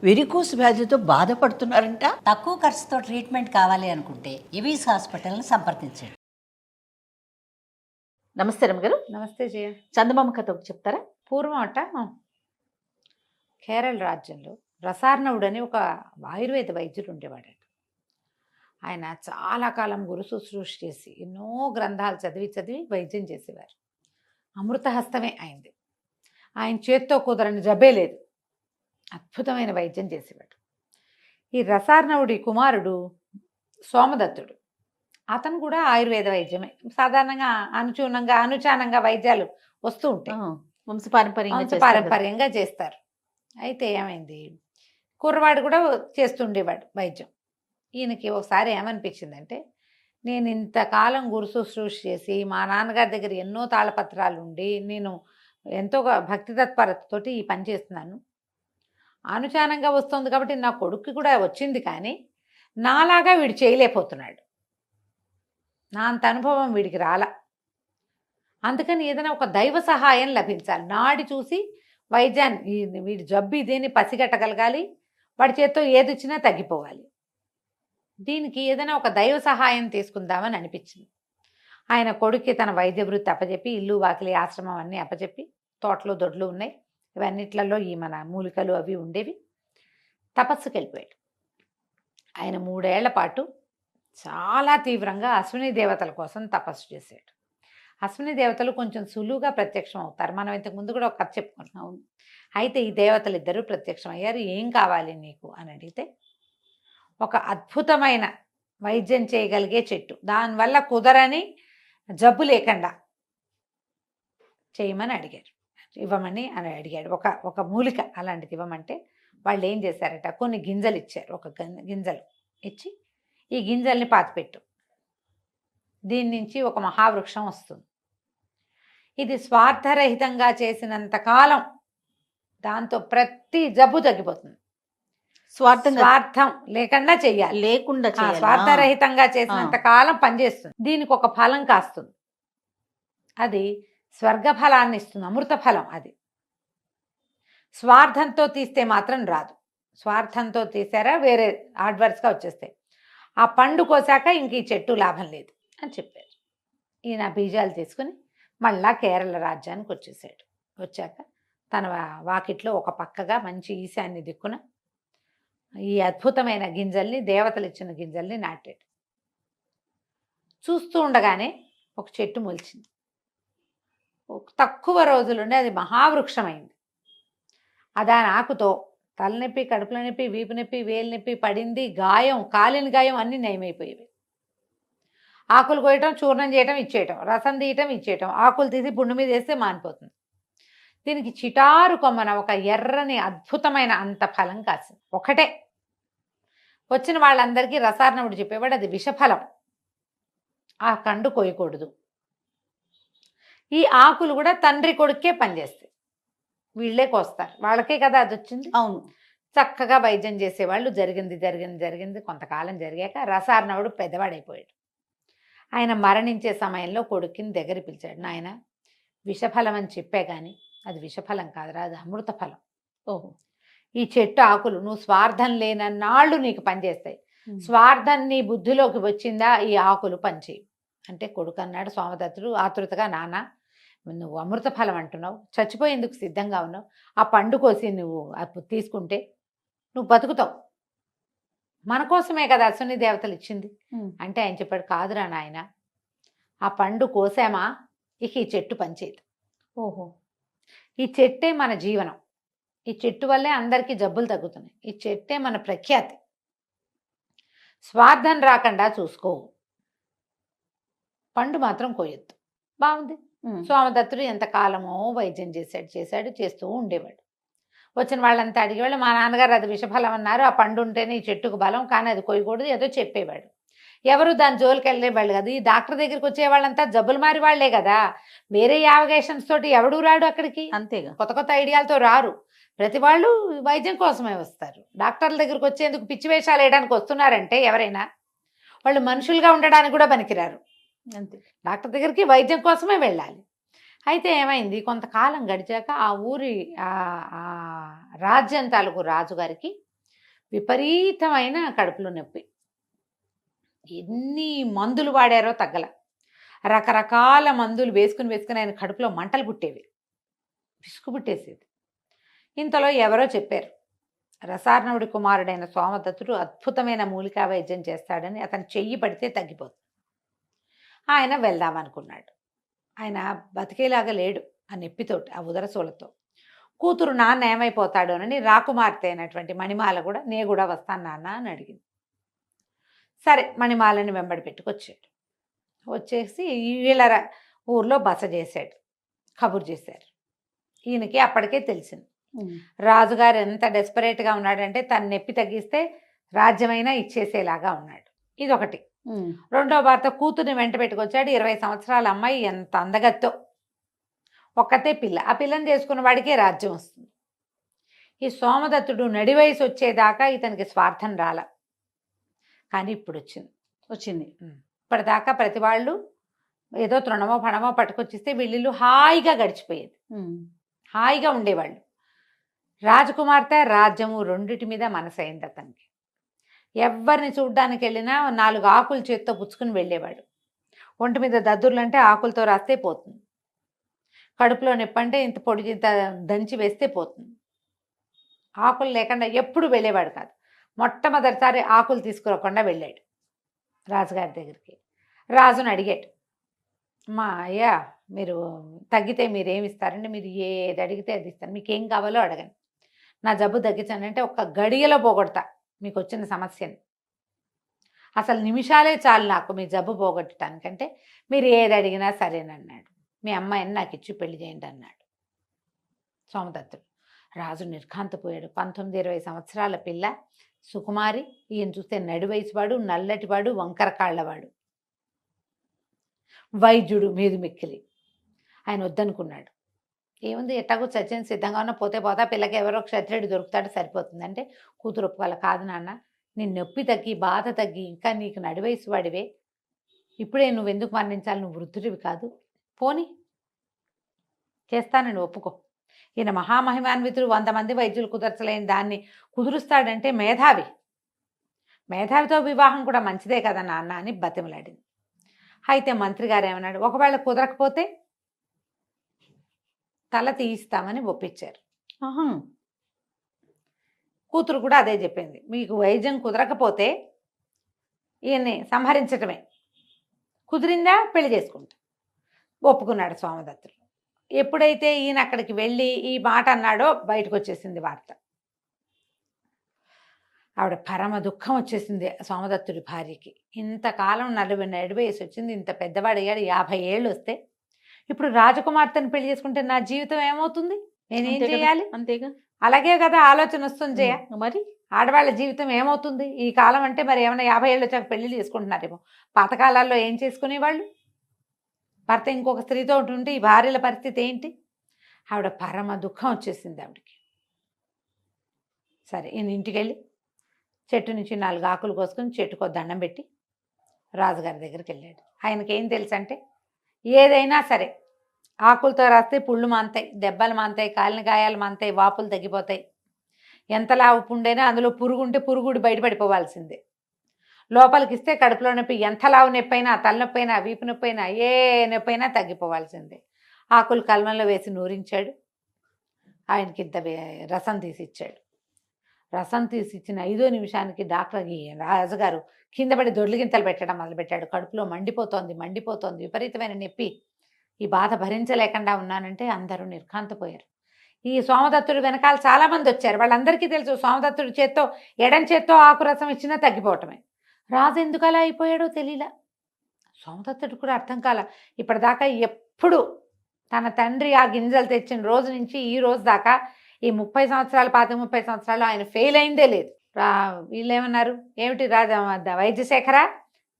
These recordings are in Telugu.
వెరికోస్ వ్యాధితో బాధపడుతున్నారంట. తక్కువ ఖర్చుతో ట్రీట్మెంట్ కావాలి అనుకుంటే ఎవిస్ హాస్పిటల్ని సంప్రదించండి. నమస్తే రమ్మగారు. నమస్తే జయ. చందమామ కథ ఒకటి చెప్తారా? పూర్వం అట కేరళ రాజ్యంలో రసార్ణవుడు అని ఒక ఆయుర్వేద వైద్యుడు ఉండేవాడట. ఆయన చాలా కాలం గురు శుశ్రూష చేసి ఎన్నో గ్రంథాలు చదివి వైద్యం చేసేవారు. అమృతహస్తమే అయింది. ఆయన చేత్తో కుదరని జబ్బే లేదు. అద్భుతమైన వైద్యం చేసేవాడు. ఈ రసార్ణవుడి కుమారుడు సోమదత్తుడు. అతను కూడా ఆయుర్వేద వైద్యమే. సాధారణంగా అనుచానంగా వైద్యాలు వస్తూ ఉంటాయి. వంశపారంపర్యంగా చేస్తారు. అయితే ఏమైంది, కుర్రవాడు కూడా చేస్తుండేవాడు వైద్యం. ఈయనకి ఒకసారి ఏమనిపించిందంటే, నేను ఇంతకాలం గురు శుశ్రూష చేసి మా నాన్నగారి దగ్గర ఎన్నో తాళపత్రాలు ఉండి నేను ఎంతో భక్తి తత్పరతతోటి ఈ పని చేస్తున్నాను. అనుచానంగా వస్తుంది కాబట్టి నా కొడుక్కి కూడా వచ్చింది, కానీ నాలాగా వీడు చేయలేకపోతున్నాడు. నా అంత అనుభవం వీడికి రాలా. అందుకని ఏదైనా ఒక దైవ సహాయం లభించాలి. నాడి చూసి వైద్యాన్ని, వీడి జబ్బు ఇదేని పసిగట్టగలగాలి. వాడి చేత్తో ఏది ఇచ్చినా తగ్గిపోవాలి. దీనికి ఏదైనా ఒక దైవ సహాయం తీసుకుందామని అనిపించింది. ఆయన కొడుక్కి తన వైద్య వృత్తి అప్పచెప్పి, ఇల్లు వాకిలి ఆశ్రమం అన్నీ అప్పచెప్పి, తోటలు దొడ్లు ఉన్నాయి, ఇవన్నిట్లలో ఈ మన మూలికలు అవి ఉండేవి. తపస్సుకి వెళ్ళిపోయాడు. ఆయన 3 ఏళ్ల పాటు చాలా తీవ్రంగా అశ్విని దేవతల కోసం తపస్సు చేశాడు. అశ్విని దేవతలు కొంచెం సులువుగా ప్రత్యక్షం అవుతారు. మనం ఇంతకు ముందు కూడా ఒక కథ చెప్పుకున్నాం. అయితే ఈ దేవతలు ఇద్దరూ ప్రత్యక్షం అయ్యారు. ఏం కావాలి నీకు అని అడిగితే, ఒక అద్భుతమైన వైద్యం చేయగలిగే చెట్టు, దానివల్ల కుదరని జబ్బు లేకుండా చేయమని అడిగారు. ఇవ్వమని అని అడిగాడు. ఒక మూలిక అలాంటిది ఇవ్వమంటే వాళ్ళు ఏం చేశారట, కొన్ని గింజలు ఇచ్చారు. ఒక గింజలు ఇచ్చి, ఈ గింజల్ని పాతిపెట్టు, దీని నుంచి ఒక మహావృక్షం వస్తుంది. ఇది స్వార్థరహితంగా చేసినంతకాలం దాంతో ప్రతి జబ్బు తగ్గిపోతుంది. స్వార్థం లేకుండా చెయ్యాలి, లేకుండా స్వార్థరహితంగా చేసినంత కాలం పనిచేస్తుంది. దీనికి ఒక ఫలం కాస్తుంది, అది స్వర్గ ఫలాన్ని ఇస్తుంది, అమృత ఫలం. అది స్వార్థంతో తీస్తే మాత్రం రాదు. స్వార్థంతో తీసారా వేరే అడ్వర్స్గా వచ్చేస్తాయి. ఆ పండు కోసాక ఇంక ఈ చెట్టు లాభం లేదు అని చెప్పారు. ఈయన బీజాలు తీసుకుని మళ్ళా కేరళ రాజ్యానికి వచ్చేసాడు. వచ్చాక తన వాకిట్లో ఒక పక్కగా మంచి ఈశాన్య దిక్కున ఈ అద్భుతమైన గింజల్ని, దేవతలు ఇచ్చిన గింజల్ని నాటాడు. చూస్తూ ఉండగానే ఒక చెట్టు మొలిచింది. తక్కువ రోజులుండి అది మహావృక్షమైంది. దాని ఆకుతో తలనొప్పి, కడుపుల నొప్పి, వీపు నొప్పి, వేలు నొప్పి, పడింది గాయం, కాలిన గాయం అన్నీ నయమైపోయేవి. ఆకులు కోయటం, చూర్ణం చేయటం, ఇచ్చేయటం, రసం తీయటం, ఇచ్చేయటం, ఆకులు తీసి పుండు మీద వేస్తే మానిపోతుంది. దీనికి చిటారు కొమ్మన ఒక ఎర్రని అద్భుతమైన అంత ఫలం కాసింది. ఒకటే. వచ్చిన వాళ్ళందరికీ రసార్ణవుడు చెప్పేవాడు, అది విషఫలం, ఆ కండు కోయకూడదు. ఈ ఆకులు కూడా తండ్రి కొడుకే పనిచేస్తాయి, వీళ్ళే కోస్తారు, వాళ్ళకే కదా అది వచ్చింది. అవును. చక్కగా వైద్యం చేసేవాళ్ళు. జరిగింది కొంతకాలం జరిగాక రసార్ణవుడు పెద్దవాడైపోయాడు. ఆయన మరణించే సమయంలో కొడుకుని దగ్గర పిలిచాడు. నాయన, విషఫలం అని చెప్పే కానీ అది విషఫలం కాదురా, అది అమృత ఫలం. ఓహో, ఈ చెట్టు ఆకులు నువ్వు స్వార్థం లేనన్నాళ్ళు నీకు పనిచేస్తాయి. స్వార్థం నీ బుద్ధిలోకి వచ్చిందా, ఈ ఆకులు పనిచేయు అంటే కొడుకు అన్నాడు. సోమదత్తుడు ఆతృతగా, నాన్న నువ్వు అమృత ఫలం అంటున్నావు, చచ్చిపోయేందుకు సిద్ధంగా ఉన్నావు, ఆ పండు కోసి నువ్వు తీసుకుంటే నువ్వు బతుకుతావు, మన కోసమే కదా అశ్విని దేవతలు ఇచ్చింది అంటే ఆయన చెప్పాడు, కాదురా నాయన, ఆ పండు కోసామా ఇక ఈ చెట్టు పనిచేయదు. ఓహో, ఈ చెట్టే మన జీవనం, ఈ చెట్టు వల్లే అందరికీ జబ్బులు తగ్గుతున్నాయి, ఈ చెట్టే మన ప్రఖ్యాతి, స్వార్థం రాకుండా చూసుకో, పండు మాత్రం కోయొద్దు. బాగుంది. సోమదత్తుడు ఎంతకాలమో వైద్యం చేస్తూ ఉండేవాడు. వచ్చిన వాళ్ళంతా అడిగేవాళ్ళు, మా నాన్నగారు అది విషఫలం అన్నారు, ఆ పండు ఉంటేనే ఈ చెట్టుకు బలం, కానీ అది కొయ్యకూడదు, ఏదో చెప్పేవాడు. ఎవరు దాని జోలికి వెళ్ళేవాళ్ళు కదా. ఈ డాక్టర్ దగ్గరికి వచ్చే వాళ్ళంతా జబ్బులు మారి వాళ్లే కదా, వేరే యావగేషన్స్ తోటి ఎవడు రాడు అక్కడికి. అంతేగా, కొత్త ఐడియాలతో రారు. ప్రతి వాళ్ళు వైద్యం కోసమే వస్తారు. డాక్టర్ల దగ్గరికి వచ్చేందుకు పిచ్చి వేషాలు వేయడానికి వస్తున్నారంటే ఎవరైనా వాళ్ళు మనుషులుగా ఉండడానికి కూడా పనికిరారు. అంతే, డాక్టర్ దగ్గరికి వైద్యం కోసమే వెళ్ళాలి. అయితే ఏమైంది, కొంతకాలం గడిచాక ఆ ఊరి రాజ్యం తాలూకు రాజుగారికి విపరీతమైన కడుపులో నొప్పి. ఎన్ని మందులు వాడారో తగ్గల. రకరకాల మందులు వేసుకుని ఆయన కడుపులో మంటలు పుట్టేవి, పిసుకు పుట్టేసేది. ఇంతలో ఎవరో చెప్పారు, రసార్ణవుడి కుమారుడైన సోమదత్తుడు అద్భుతమైన మూలికా వైద్యం చేస్తాడని, అతను చెయ్యి పడితే తగ్గిపోతుంది. ఆయన వెళ్దామనుకున్నాడు. ఆయన బతికేలాగా లేడు ఆ నొప్పితోటి, ఆ ఉదరసూలతో. కూతురు నాన్న ఏమైపోతాడోనని రాకుమార్తె అయినటువంటి మణిమాల కూడా, నేను కూడా వస్తాను నాన్న అని అడిగింది. సరే మణిమాలని వెంబడి పెట్టుకొచ్చాడు. వచ్చేసి వీళ్ళ ఊర్లో బస చేశాడు. కబురు చేశారు. ఈయనకి అప్పటికే తెలిసింది రాజుగారు ఎంత డెస్పరేట్గా ఉన్నాడంటే తన నొప్పి తగ్గిస్తే రాజ్యమైనా ఇచ్చేసేలాగా ఉన్నాడు. ఇదొకటి. రెండో భర్త కూతుర్ని వెంట పెట్టుకొచ్చాడు. 20 సంవత్సరాల అమ్మాయి, ఎంత అందగత్తో, ఒక్కతే పిల్ల. ఆ పిల్లని చేసుకున్న వాడికే రాజ్యం వస్తుంది. ఈ సోమదత్తుడు నడి వయసు వచ్చేదాకా ఇతనికి స్వార్థం రాల, కానీ ఇప్పుడు వచ్చింది. ఇప్పటిదాకా ప్రతి వాళ్ళు ఏదో తృణమో పణమో పట్టుకొచ్చిస్తే వీళ్ళు హాయిగా గడిచిపోయేది, హాయిగా ఉండేవాళ్ళు. రాజకుమార్తె రాజ్యము రెండిటి మీద మనసైంది అతనికి. ఎవరిని చూడ్డానికి వెళ్ళినా 4 ఆకులు చేత్తో పుచ్చుకుని వెళ్ళేవాడు. ఒంటి మీద దద్దుర్లంటే ఆకులతో రాస్తే పోతుంది. కడుపులో నొప్పంటే ఇంత పొడి ఇంత దంచి వేస్తే పోతుంది. ఆకులు లేకుండా ఎప్పుడు వెళ్ళేవాడు కాదు. మొట్టమొదటిసారి ఆకులు తీసుకురాకుండా వెళ్ళాడు రాజుగారి దగ్గరికి. రాజుని అడిగాడు, మా అయ్యా మీరు తగ్గితే మీరేమి ఇస్తారంటే, మీరు ఏది అడిగితే అది ఇస్తాను, మీకు ఏం కావాలో అడగండి, నా జబ్బు తగ్గించానంటే ఒక్క గడియలో పోగొడతా మీకు వచ్చిన సమస్యని. అసలు నిమిషాలే చాలు నాకు మీ జబ్బు పోగొట్టడానికంటే, మీరు ఏది అడిగినా సరేనన్నాడు. మీ అమ్మాయిని నాకు ఇచ్చి పెళ్లి చేయండి అన్నాడు సోమదత్తుడు. రాజు నిర్ఘాంతపోయాడు. 19-20 సంవత్సరాల పిల్ల, సుకుమారి. ఈయన చూస్తే నడి వయసువాడు, నల్లటివాడు, వంకర కాళ్ళవాడు, వైద్యుడు మీది మిక్కిలి. ఆయన వద్దనుకున్నాడు. ఏముంది, ఎట్టాగో చచ్చిన సిద్ధంగా ఉన్న, పోతే పోతా, పిల్లకి ఎవరో క్షత్రుడు దొరుకుతాడు సరిపోతుంది అంటే, కూతురు ఒప్పుకోవాలి. కాదు నాన్న, నీ నొప్పి తగ్గి బాధ తగ్గి ఇంకా నీకు నడివయసు వాడివే, ఇప్పుడే నువ్వెందుకు మరణించాలి, నువ్వు వృద్ధుడివి కాదు, పోని చేస్తానని ఒప్పుకో. ఈయన మహామహిమాన్వితుడు, 100 మంది వైద్యులు కుదర్చలేని దాన్ని కుదురుస్తాడంటే మేధావి, మేధావితో వివాహం కూడా మంచిదే కదా నాన్న అని బతిమలాడింది. అయితే మంత్రి గారు ఏమన్నాడు, ఒకవేళ కుదరకపోతే తల తీయిస్తామని ఒప్పించారు. కూతురు కూడా అదే చెప్పింది, మీకు వైద్యం కుదరకపోతే ఈయన్ని సంహరించటమే, కుదిరిందా పెళ్లి చేసుకుంటా. ఒప్పుకున్నాడు సోమదత్తుడు. ఎప్పుడైతే ఈయన అక్కడికి వెళ్ళి ఈ మాట అన్నాడో బయటకు వచ్చేసింది వార్త. ఆవిడ పరమ దుఃఖం వచ్చేసింది సోమదత్తుడి భార్యకి. ఇంతకాలం 40 వయసు వచ్చింది, ఇంత పెద్దవాడయ్యాడు, 50 ఏళ్ళు వస్తే ఇప్పుడు రాజకుమార్తెను పెళ్లి చేసుకుంటే నా జీవితం ఏమవుతుంది, నేనేం చేయాలి? అంతేగా, అలాగే కదా ఆలోచన వస్తుంది జయ. మరి ఆడవాళ్ళ జీవితం ఏమవుతుంది ఈ కాలం అంటే? మరి ఏమైనా 50 ఏళ్ళు వచ్చాక పెళ్లిళ్ళు చేసుకుంటున్నారేమో. పాతకాలాల్లో ఏం చేసుకునేవాళ్ళు? భర్త ఇంకొక స్త్రీతో ఉంటే ఈ భార్యల పరిస్థితి ఏంటి? ఆవిడ పరమ దుఃఖం వచ్చేసింది ఆవిడకి. సరే ఈయన ఇంటికి వెళ్ళి చెట్టు నుంచి 4 ఆకులు కోసుకొని చెట్టుకో దండం పెట్టి రాజుగారి దగ్గరికి వెళ్ళాడు. ఆయనకి ఏం తెలుసు అంటే, ఏదైనా సరే ఆకులతో రాస్తే పుళ్ళు మాంతాయి, దెబ్బలు మాంతాయి, కాలిన గాయాలు మాంతాయి, వాపులు తగ్గిపోతాయి. ఎంత లావు పుండైనా అందులో పురుగుంటే పురుగుడు బయటపడిపోవాల్సిందే. లోపలికి ఇస్తే కడుపులో నొప్పి, ఎంత లావు నొప్పి అయినా, తలనొప్పి అయినా, వీపు నొప్పి అయినా, ఏ నొప్పి అయినా తగ్గిపోవాల్సిందే. ఆకులు కల్మంలో వేసి నూరించాడు. ఆయనకి ఇంత రసం తీసి ఇచ్చాడు. రసం తీసి ఇచ్చిన 5వ నిమిషానికి డాక్టర్కి రాజుగారు కింద పడి దొడ్లిగింతలు పెట్టడం మొదలుపెట్టాడు. కడుపులో మండిపోతోంది, విపరీతమైన నొప్పి, ఈ బాధ భరించలేకుండా ఉన్నానంటే అందరూ నిర్ఘాంతపోయారు. ఈ సోమదత్తుడు వెనకాల చాలామంది వచ్చారు. వాళ్ళందరికీ తెలుసు సోమదత్తుడి చేత్తో, ఎడం చేత్తో ఆకు రసం ఇచ్చినా తగ్గిపోవటమే. రాజు ఎందుకు అలా అయిపోయాడో తెలియలా. సోమదత్తుడు కూడా అర్థం కాల. ఇప్పటిదాకా ఎప్పుడు తన తండ్రి ఆ గింజలు తెచ్చిన రోజు నుంచి ఈ రోజు దాకా ఈ 30 సంవత్సరాలు 30 సంవత్సరాలు ఆయన ఫెయిల్ అయిందే లేదు. వీళ్ళు ఏమన్నారు, ఏమిటి వైద్యశేఖర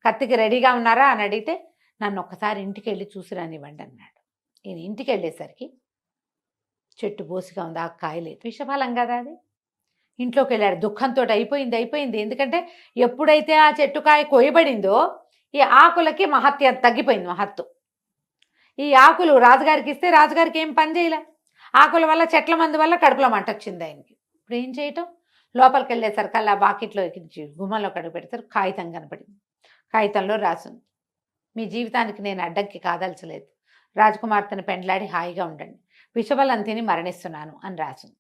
కత్తికి రెడీగా ఉన్నారా అని అడిగితే, నన్ను ఒక్కసారి ఇంటికి వెళ్ళి చూసి రానివ్వండి అన్నాడు. ఈయన ఇంటికి వెళ్ళేసరికి చెట్టు బోసిగా ఉంది, ఆ కాయలేదు, విషఫలం కదా అది. ఇంట్లోకి వెళ్ళాడు. దుఃఖంతో అయిపోయింది. ఎందుకంటే ఎప్పుడైతే ఆ చెట్టు కాయ కోయబడిందో ఈ ఆకులకి మహత్యం తగ్గిపోయింది, మహత్తు. ఈ ఆకులు రాజుగారికి ఇస్తే రాజుగారికి ఏం పని చేయలే. ఆకుల వల్ల, చెట్ల మందు వల్ల కడుపులో మంట వచ్చింది ఆయనకి. ఇప్పుడు ఏం చేయటం? లోపలికి వెళ్ళేసరికల్లా బాకెట్లో ఎక్కించి గుమ్మంలో కడుగు పెడతారు. కాగితం కనపడింది. కాగితంలో రాసింది, మీ జీవితానికి నేను అడ్డంకి కాదల్చలేదు. రాజకుమార్తెను పెండ్లాడి హాయిగా ఉండండి. విషఫలం తిని మరణిస్తున్నాను అని రాసింది.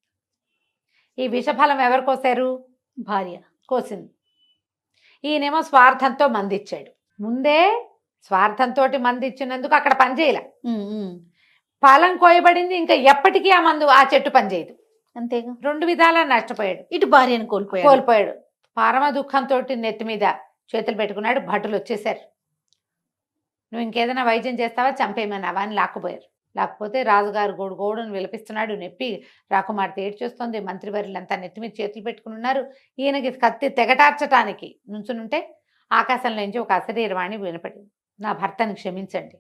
ఈ విషఫలం ఎవరు కోసారు? భార్య కోసింది. ఈయనేమో స్వార్థంతో మందిచ్చాడు. ముందే స్వార్థంతో మందిచ్చినందుకు అక్కడ పనిచేయలే. ఫలం కోయబడింది, ఇంకా ఎప్పటికీ ఆ మందు ఆ చెట్టు పనిచేయదు. అంతేగా. 2 విధాలా నష్టపోయాడు. ఇటు భార్యను కోల్పోయాడు. పరమ దుఃఖంతో నెత్తి మీద చేతులు పెట్టుకున్నాడు. భటులు వచ్చేసారు. నువ్వు ఇంకేదైనా వైద్యం చేస్తావా, చంపేయమన్నావా అని లాక్కుపోయారు. లేకపోతే రాజుగారు గోడును విలపిస్తున్నాడు. నొప్పి రాకుమార్తె ఏడ్చేస్తుంది. మంత్రివర్యులంతా నెత్తి మీద చేతులు పెట్టుకుని ఉన్నారు. ఈయనకి కత్తి తెగటార్చటానికి నుంచునుంటే ఆకాశంలో నుంచి ఒక అశరీరవాణి వినపడింది, నా భర్తని క్షమించండి,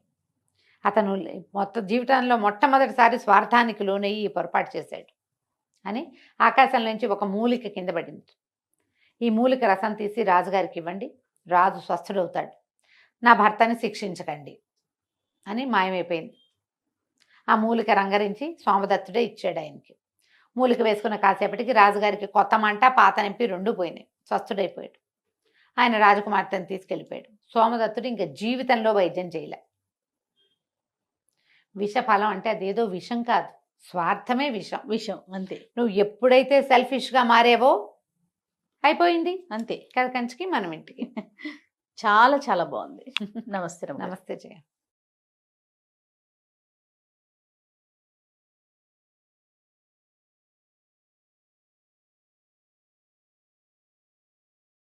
అతను మొత్తం జీవితంలో మొట్టమొదటిసారి స్వార్థానికి లోనయ్యి ఈ పొరపాటు చేశాడు అని ఆకాశంలో నుంచి ఒక మూలిక కింద పడింది. ఈ మూలిక రసం తీసి రాజుగారికి ఇవ్వండి, రాజు స్వస్థుడవుతాడు, నా భర్తని శిక్షించకండి అని మాయమైపోయింది. ఆ మూలిక రంగరించి సోమదత్తుడే ఇచ్చాడు ఆయనకి. మూలిక వేసుకున్న కాసేపటికి రాజుగారికి కొత్త మంట పాత నొప్పి 2 పోయినాయి. స్వస్థుడైపోయాడు. ఆయన రాజకుమార్తెను తీసుకెళ్ళిపోయాడు. సోమదత్తుడు ఇంకా జీవితంలో వైద్యం చేయలే. విషఫలం అంటే అదేదో విషం కాదు, స్వార్థమే విషం. విషయం అంతే. నువ్వు ఎప్పుడైతే సెల్ఫిష్గా మారేవో అయిపోయింది అంతే. కథ కంచికి మనం ఇంటికి. చాలా చాలా బాగుంది. నమస్తే రమ్య. నమస్తే జయ.